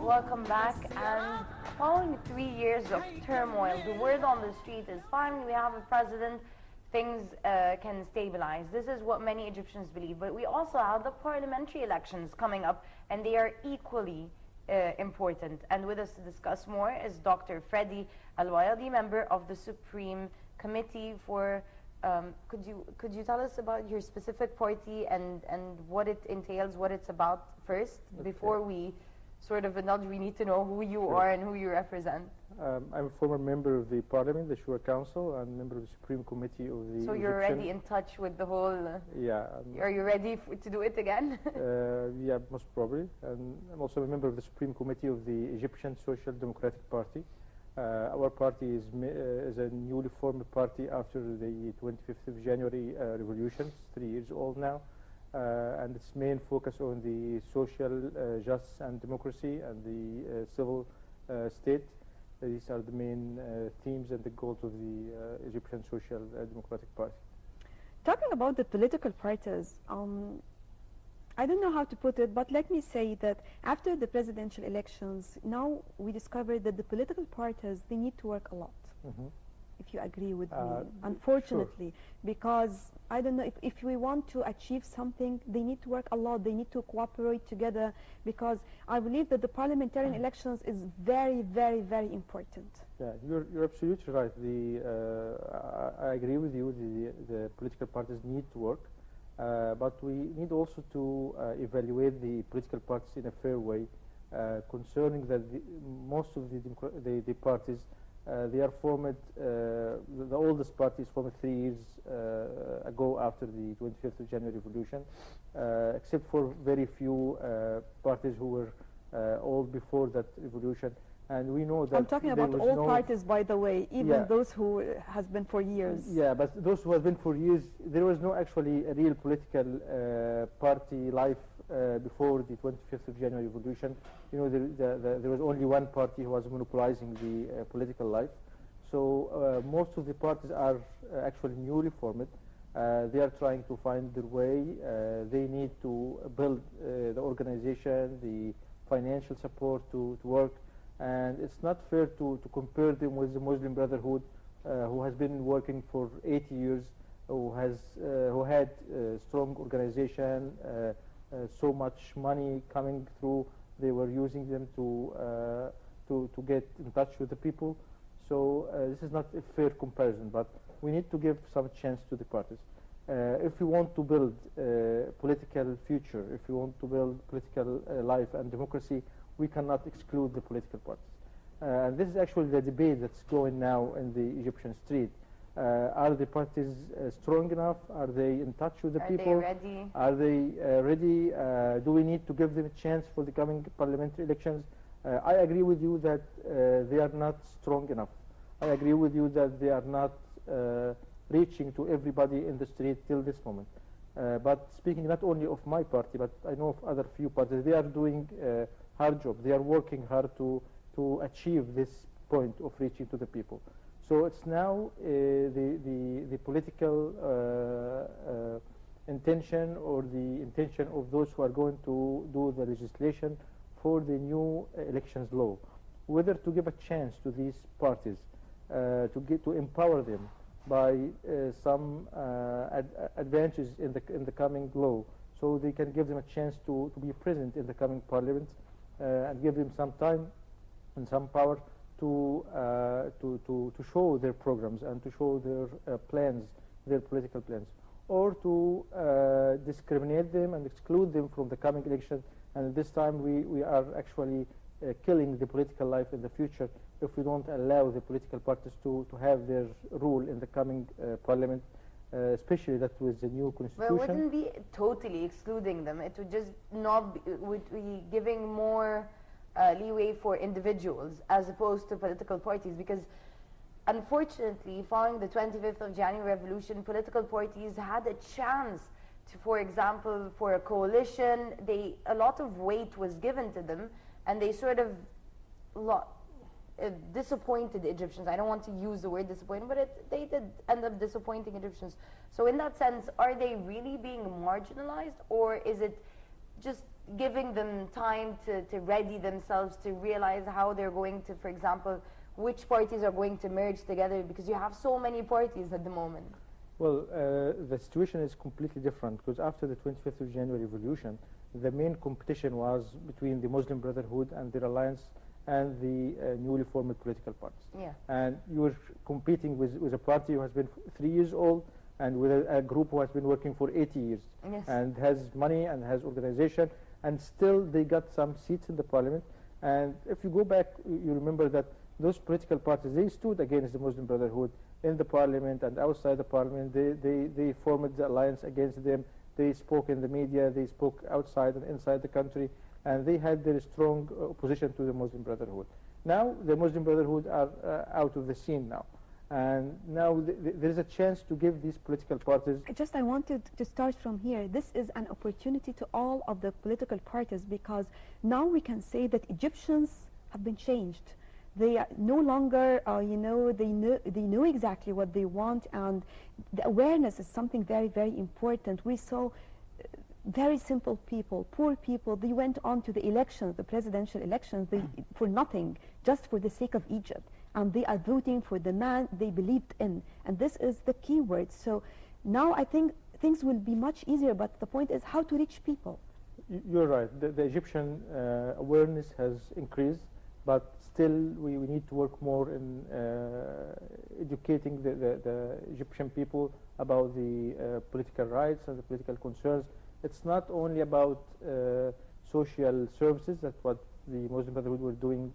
Welcome back. And following 3 years of turmoil, the word on the street is finally we have a president, things can stabilize. This is what many Egyptians believe. But we also have the parliamentary elections coming up, and they are equally important. And with us to discuss more is Dr. Freddy Elbaiady, member of the Supreme Committee for could you tell us about your specific party and what it entails, what it's about first, before we sort of nudge, we need to know who you are and who you represent. I'm a former member of the Parliament, the Shura Council, and member of the Supreme Committee of the So you're already in touch with the whole... yeah. Are you ready to do it again? Yeah, most probably. And I'm also a member of the Supreme Committee of the Egyptian Social Democratic Party. Our party is a newly formed party after the 25th of January revolution. It's 3 years old now. And its main focus on the social justice and democracy and the civil state. These are the main themes and the goals of the Egyptian Social Democratic Party. Talking about the political parties, I don't know how to put it, but let me say that after the presidential elections, now we discovered that the political parties, they need to work a lot. If you agree with me, unfortunately, because I don't know, if we want to achieve something, they need to work a lot, they need to cooperate together, because I believe that the parliamentary elections is very, very, very important. Yeah, you're absolutely right. I agree with you, the political parties need to work, but we need also to evaluate the political parties in a fair way, concerning that most of the parties they are formed, the oldest party is formed 3 years ago after the 25th of January revolution, except for very few parties who were old before that revolution. And we know that I'm talking about all parties, by the way, even those who has been for years. Yeah, but those who have been for years, there was no actually a real political party life before the 25th of January revolution. You know, there was only one party who was monopolizing the political life. So most of the parties are actually newly formed. They are trying to find their way. They need to build the organization, the financial support to work. And it's not fair to compare them with the Muslim Brotherhood, who has been working for 80 years, who had strong organization, so much money coming through. They were using them to get in touch with the people. So this is not a fair comparison, but we need to give some chance to the parties. If we want to build a political future, if we want to build political life and democracy, we cannot exclude the political parties. And this is actually the debate that's going now in the Egyptian street. Are the parties strong enough? Are they in touch with the people? Are they ready? Are they ready? Do we need to give them a chance for the coming parliamentary elections? I agree with you that they are not strong enough. I agree with you that they are not reaching to everybody in the street till this moment. But speaking not only of my party, but I know of other few parties, they are doing hard job. They are working hard to achieve this point of reaching to the people. So it's now the political intention or the intention of those who are going to do the legislation for the new elections law, whether to give a chance to these parties to empower them by some advantages in the coming law, so they can give them a chance to be present in the coming parliament. And give them some time and some power to show their programs and to show their plans, their political plans, or to discriminate them and exclude them from the coming election. And this time we are actually killing the political life in the future if we don't allow the political parties to have their rule in the coming parliament, especially that with the new constitution. Well, it wouldn't be totally excluding them. It would just not be, would be giving more leeway for individuals as opposed to political parties, because unfortunately, following the 25th of January revolution, political parties had a chance to, for example, for a coalition. A lot of weight was given to them, and they sort of disappointed Egyptians. I don't want to use the word disappointed, but they did end up disappointing Egyptians. So in that sense, are they really being marginalized, or is it just giving them time to ready themselves to realize how they're going to, for example, which parties are going to merge together, because you have so many parties at the moment? Well, the situation is completely different, because after the 25th of January revolution, the main competition was between the Muslim Brotherhood and their alliance and the newly formed political parties. Yeah. And you were competing with a party who has been 3 years old and with a group who has been working for 80 years. Yes. And has money and has organization, and still they got some seats in the parliament. And if you go back, you remember that those political parties, they stood against the Muslim Brotherhood in the parliament and outside the parliament. They formed the alliance against them. They spoke in the media, they spoke outside and inside the country, and they had their strong opposition to the Muslim Brotherhood. Now the Muslim Brotherhood are out of the scene now. And now there is a chance to give these political parties... I wanted to start from here. This is an opportunity to all of the political parties, because now we can say that Egyptians have been changed. They are no longer, they know exactly what they want, and the awareness is something very, very important. We saw very simple people, poor people, they went on to the elections, the presidential elections, for nothing, just for the sake of Egypt. And they are voting for the man they believed in. And this is the key word. So now I think things will be much easier, but the point is how to reach people. You're right. The Egyptian awareness has increased, but still we need to work more in educating the Egyptian people about the political rights and the political concerns. It's not only about social services. That's what the Muslim Brotherhood were doing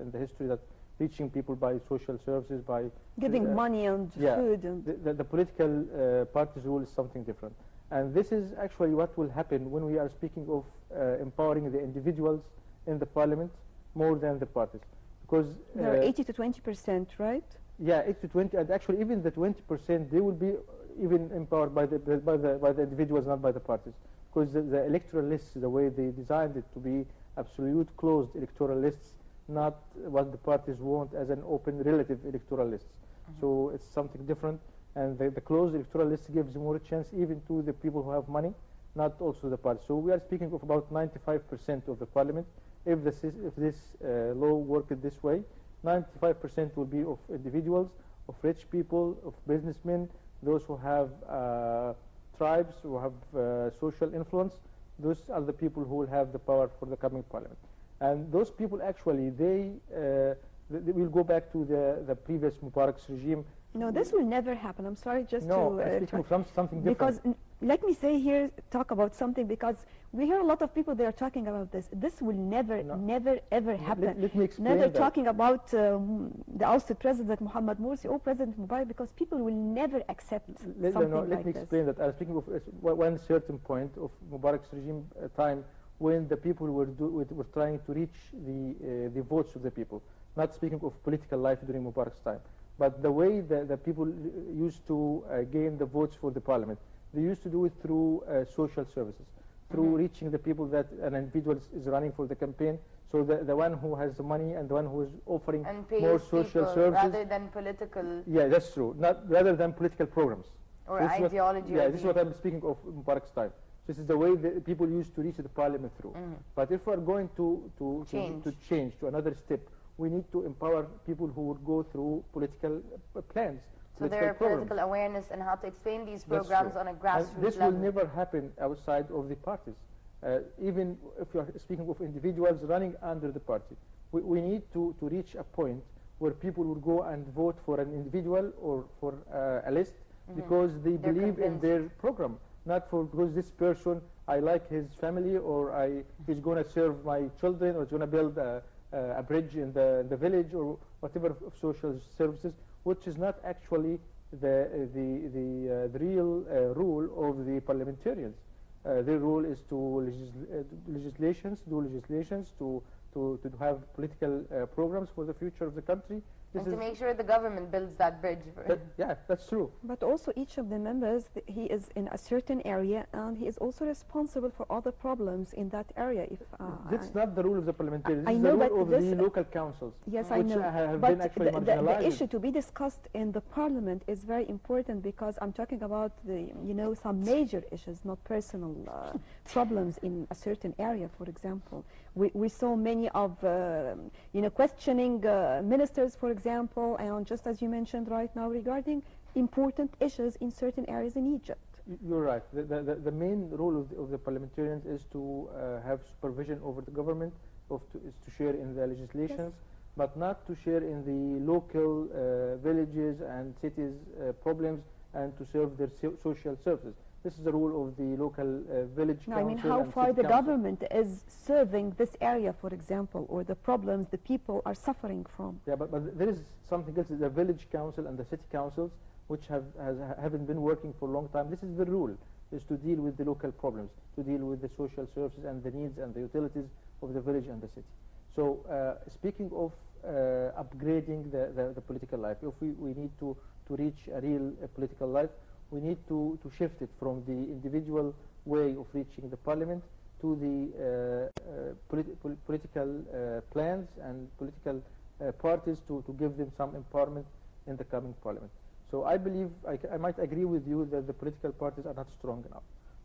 in the history, that reaching people by social services, by giving money and food. And the political parties' role is something different. And this is actually what will happen when we are speaking of empowering the individuals in the parliament more than the parties. Because there are 80 to 20%, right? Yeah, 8 to 20, and actually even the 20%, they will be even empowered by the individuals, not by the parties. Because the electoral lists, the way they designed it to be absolute closed electoral lists, not what the parties want as an open relative electoral list. So it's something different, and the closed electoral list gives more chance even to the people who have money, not also the parties. So we are speaking of about 95% of the parliament. If this law worked this way, 95% will be of individuals, of rich people, of businessmen, those who have tribes, who have social influence. Those are the people who will have the power for the coming parliament. And those people actually, they will go back to the previous Mubarak's regime. No, this will never happen. I'm sorry, just no, speaking from something different. Because let me say here, talk about something, because we hear a lot of people, they are talking about this. This will never, never, ever happen. Let me explain never that. Talking about the ousted president Mohammed Morsi or President Mubarak, because people will never accept something like this. Let me explain that. I was speaking of one certain point of Mubarak's regime time, when the people were trying to reach the votes of the people. Not speaking of political life during Mubarak's time, but the way the people used to gain the votes for the parliament. They used to do it through social services, through reaching the people that an individual is running for the campaign. So the one who has the money and the one who is offering more social services. Rather than political. Yeah, that's true. Rather than political programs. Or ideology. Yeah, this is what I'm speaking of Mubarak's time. This is the way that people used to reach the parliament through. But if we're going to change to another step, we need to empower people who would go through political plans. So there are political awareness and how to explain these programs on a grassroots level. This will never happen outside of the parties. Even if you are speaking of individuals running under the party, we need to reach a point where people will go and vote for an individual or for a list because they believe in their program, not because this person, I like his family, or he's going to serve my children, or he's going to build a bridge in the village, or whatever of social services, which is not actually the real rule of the parliamentarians. Their role is to do legislations, to have political programs for the future of the country. And to make sure the government builds that bridge. Yeah, that's true. But also each of the members, he is in a certain area and he is also responsible for all the problems in that area. If That's not the rule of the parliamentarians. This I is know, the rule of but the local councils. Yes, which I know. have But been actually marginalized. the issue to be discussed in the parliament is very important because I'm talking about the, some major issues, not personal problems in a certain area, for example. We saw many of, questioning ministers, for example, and just as you mentioned right now regarding important issues in certain areas in Egypt. You're right. The main role of the parliamentarians is to have supervision over the government, is to share in the legislations, yes, but not to share in the local villages and cities problems and to serve their social services. This is the role of the local village council. I mean, how far the government is serving this area, for example, or the problems the people are suffering from. Yeah, but there is something else. The village council and the city councils, which haven't been working for a long time. This is the rule, is to deal with the local problems, to deal with the social services and the needs and the utilities of the village and the city. So speaking of upgrading the political life, if we need to reach a real political life, we need to shift it from the individual way of reaching the parliament to the political plans and political parties to give them some empowerment in the coming parliament. So I believe, I might agree with you that the political parties are not strong enough.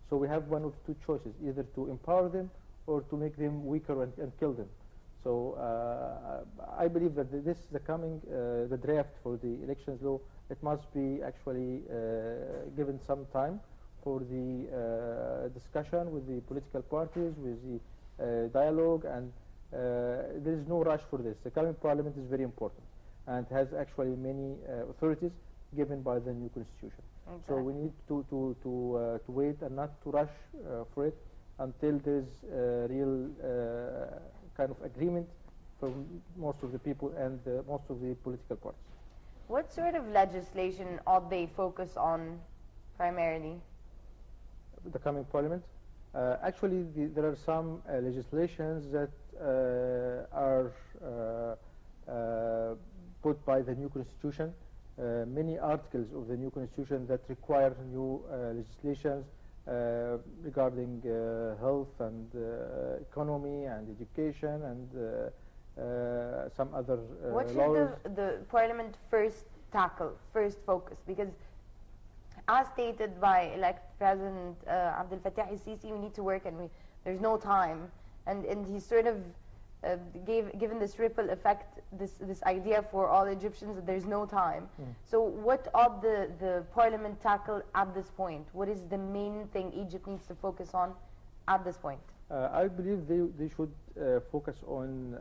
So we have one of two choices, either to empower them or to make them weaker and kill them. So I believe that the draft for the elections law, it must be actually given some time for the discussion with the political parties, with the dialogue, and there is no rush for this. The coming parliament is very important and has actually many authorities given by the new constitution. Okay. So we need to wait and not to rush for it until there's real kind of agreement for most of the people and most of the political parties. What sort of legislation ought they focus on primarily? The coming parliament? Actually, there are some legislations that are put by the new constitution. Many articles of the new constitution that require new legislations regarding health and economy and education and some other what should laws. the parliament first tackle, first focus? Because as stated by elect President Abdel Fattah al-Sisi, we need to work and there's no time, and he's sort of given this ripple effect, this idea for all Egyptians that there's no time. So what ought the parliament tackle at this point? What is the main thing Egypt needs to focus on at this point? I believe they should focus on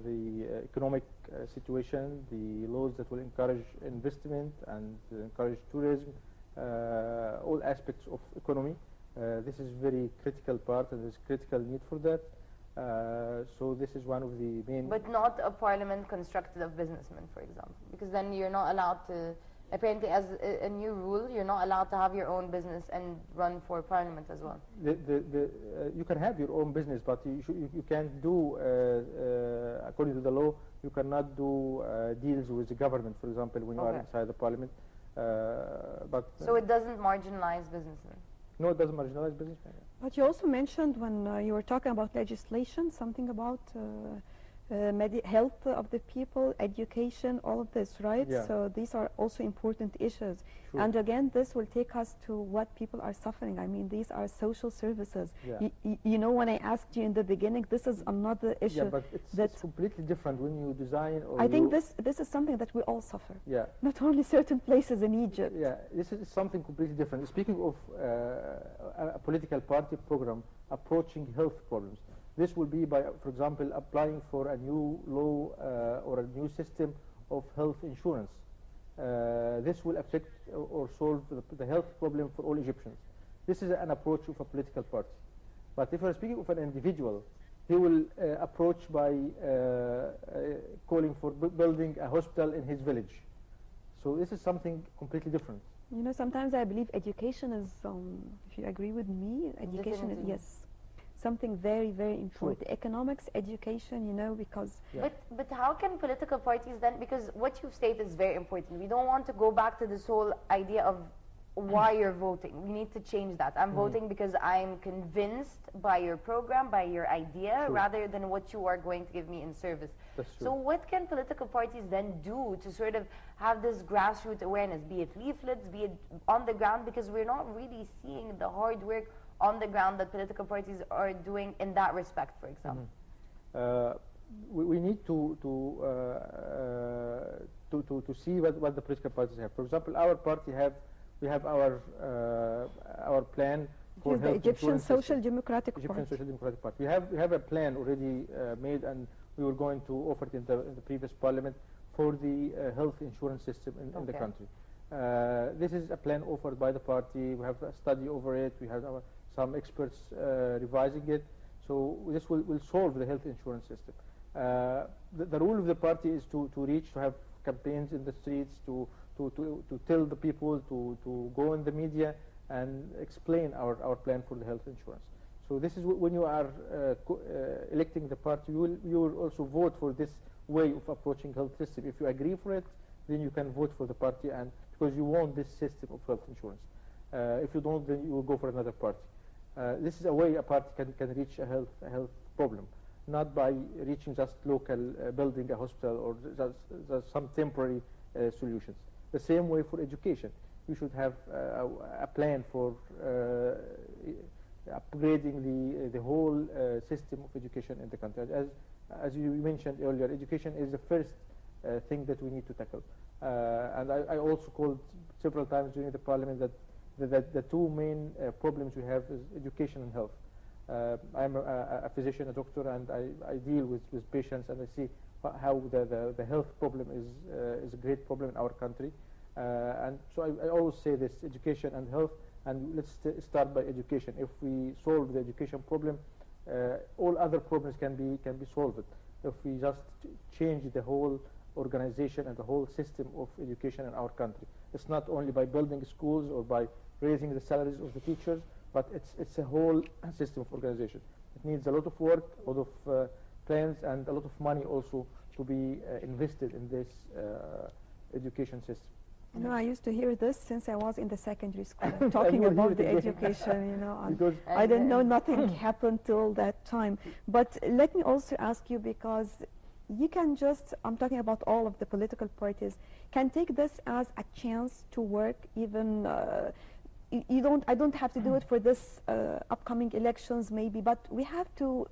the economic situation, the laws that will encourage investment and encourage tourism, all aspects of economy. This is very critical part and there's critical need for that. So this is one of the main... But not a parliament constructed of businessmen, for example, because then you're not allowed to, apparently as a new rule, you're not allowed to have your own business and run for parliament as well. You can have your own business, but you can't do, according to the law, you cannot do deals with the government, for example, when you are inside the parliament. So it doesn't marginalize businessmen? No, it doesn't marginalize businessmen. But you also mentioned when you were talking about legislation, something about health of the people, education, all of this, right? Yeah. So these are also important issues. Sure. And again, this will take us to what people are suffering. I mean, these are social services. Yeah. You know, when I asked you in the beginning, this is another issue. Yeah, but it's completely different when you design or I think this is something that we all suffer. Yeah. Not only certain places in Egypt. Yeah, this is something completely different. Speaking of a political party program approaching health problems, this will be by, for example, applying for a new law or a new system of health insurance. This will affect or solve the health problem for all Egyptians. This is an approach of a political party. But if we're speaking of an individual, he will approach by calling for building a hospital in his village. So this is something completely different. You know, sometimes I believe education is, if you agree with me, education is, yes. something very, very important. Economics, education, you know, because But how can political parties then, because what you've stated is very important. We don't want to go back to this whole idea of why you're voting. We need to change that. I'm voting because I'm convinced by your program, by your idea, rather than what you are going to give me in service. That's true. So what can political parties then do to sort of have this grassroots awareness, be it leaflets, be it on the ground, because we're not really seeing the hard work on the ground that political parties are doing in that respect, for example? We need to see what the political parties have. For example, our party we have our plan for the health Egyptian insurance Social system. Democratic Egyptian Party. Social Democratic Party. We have a plan already made, and we were going to offer it in the previous parliament for the health insurance system in the country. This is a plan offered by the party. We have a study over it. We have some experts revising it. So this will solve the health insurance system. The role of the party is to reach, to have campaigns in the streets, to tell the people, to go in the media and explain our plan for the health insurance. So this is when you are electing the party, you will also vote for this way of approaching health system. If you agree for it, then you can vote for the party, and because you want this system of health insurance. If you don't, then you will go for another party. This is a way a party can reach a health problem, not by reaching just local building a hospital or just some temporary solutions. The same way for education. You should have a plan for upgrading the whole system of education in the country. As you mentioned earlier, education is the first thing that we need to tackle. And I also called several times during the parliament that the two main problems we have is education and health. I'm a physician, a doctor, and I deal with patients, and I see how the health problem is a great problem in our country. And so I always say this, education and health, and let's start by education. If we solve the education problem, all other problems can be solved. If we just change the whole organization and the whole system of education in our country. It's not only by building schools or by raising the salaries of the teachers, but it's a whole system of organization. It needs a lot of work, a lot of plans, and a lot of money also to be invested in this education system. You know, I used to hear this since I was in the secondary school, talking about the education, you know. Because I didn't know nothing happened till that time. But let me also ask you, because you can just, I'm talking about all of the political parties, can take this as a chance to work even, I don't have to do it for this upcoming elections maybe, but we have to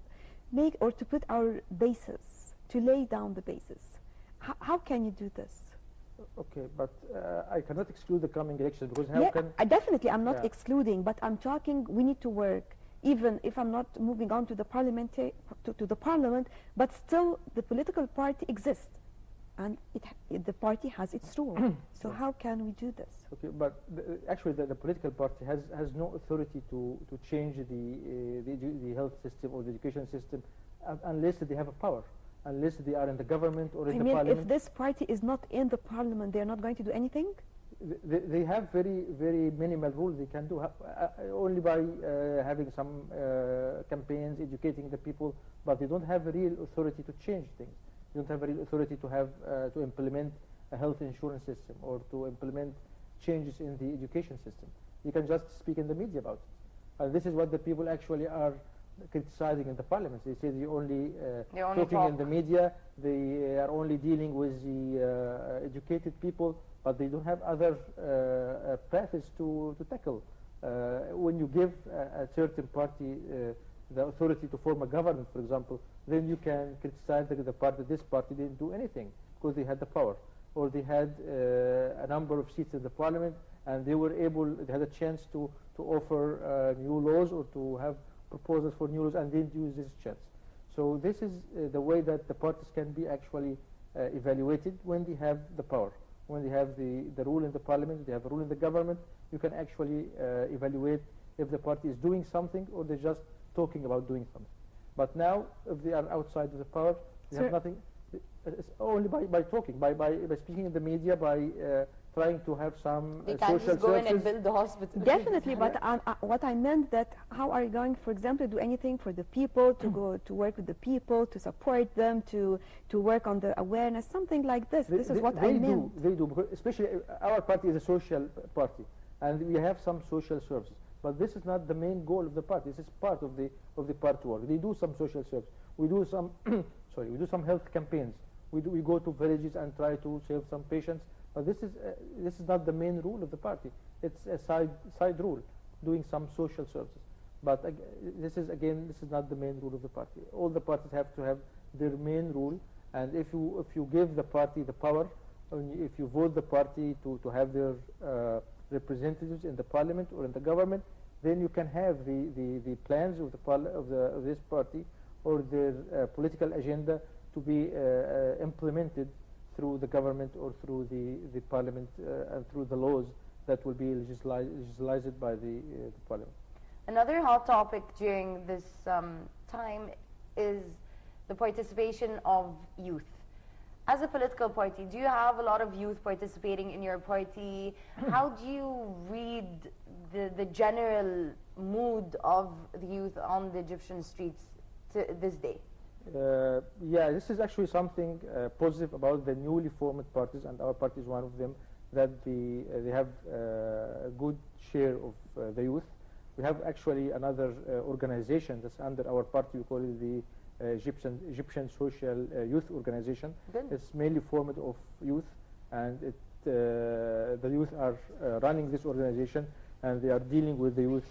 make or to put our basis, to lay down the basis. How can you do this? Okay, but I cannot exclude the coming election, because how can... Definitely, I'm not excluding, but I'm talking, we need to work, even if I'm not moving on to the parliamentary, to the parliament, but still the political party exists, and the party has its role. So how can we do this? Okay, but actually the political party has no authority to change the health system or the education system unless they have a power. Unless they are in the government or in the parliament. If this party is not in the parliament, they're not going to do anything? They have very, very minimal rules they can do, only by having some campaigns, educating the people, but they don't have a real authority to change things. They don't have a real authority to have to implement a health insurance system or to implement changes in the education system. You can just speak in the media about it. This is what the people actually are criticizing in the parliament. They say they only talking in the media, they are only dealing with the educated people, but they don't have other paths to tackle. When you give a certain party the authority to form a government, for example, then you can criticize the party. This party didn't do anything because they had the power, or they had a number of seats in the parliament, and they had a chance to offer new laws or to have proposals for new laws, and didn't use this chance. So this is the way that the parties can be actually evaluated when they have the power. When they have the rule in the parliament, they have a rule in the government, you can actually evaluate if the party is doing something or they're just talking about doing something. But now, if they are outside of the power, they have nothing. It's only by talking, by speaking in the media, by trying to have some They can't social just go in and services. build the hospital. Definitely, but what I meant that how are you going, for example, to do anything for the people, to go to work with the people, to support them, to work on the awareness, something like this. This is what I meant. They do, because especially our party is a social party, and we have some social services. But this is not the main goal of the party. This is part of the party work. They do some social service. We do some sorry, we do some health campaigns. We go to villages and try to save some patients. But this is not the main rule of the party. It's a side rule, doing some social services. But this is not the main rule of the party. All the parties have to have their main rule, and if you give the party the power, if you vote the party to have their representatives in the parliament or in the government, then you can have the plans of this party or their political agenda to be implemented through the government or through the parliament and through the laws that will be legislated by the parliament. Another hot topic during this time is the participation of youth. As a political party, do you have a lot of youth participating in your party? How do you read the general mood of the youth on the Egyptian streets to this day? Yeah, this is actually something positive about the newly formed parties, and our party is one of them, that they have a good share of the youth. We have actually another organization that's under our party. We call it the Egyptian Social Youth Organization. Good. It's mainly formed of youth, and the youth are running this organization, and they are dealing with the youth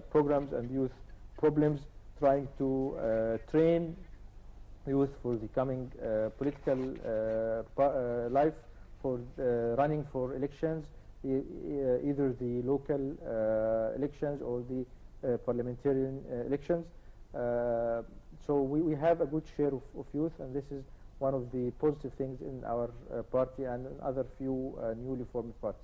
programs and youth problems, trying to train youth for the coming political life, for running for elections, either the local elections or the parliamentarian elections. So we have a good share of youth, and this is one of the positive things in our party and in other few newly formed parties.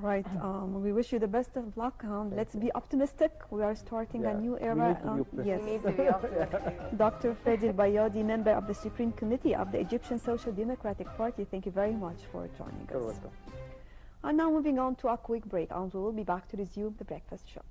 Right. We wish you the best of luck. Let's be optimistic. We are starting a new era. Yes. We need to be optimistic. Dr. Freddy Elbaiady, member of the Supreme Committee of the Egyptian Social Democratic Party, thank you very much for joining us. You're welcome. And now moving on to a quick break, and we will be back to resume the breakfast show.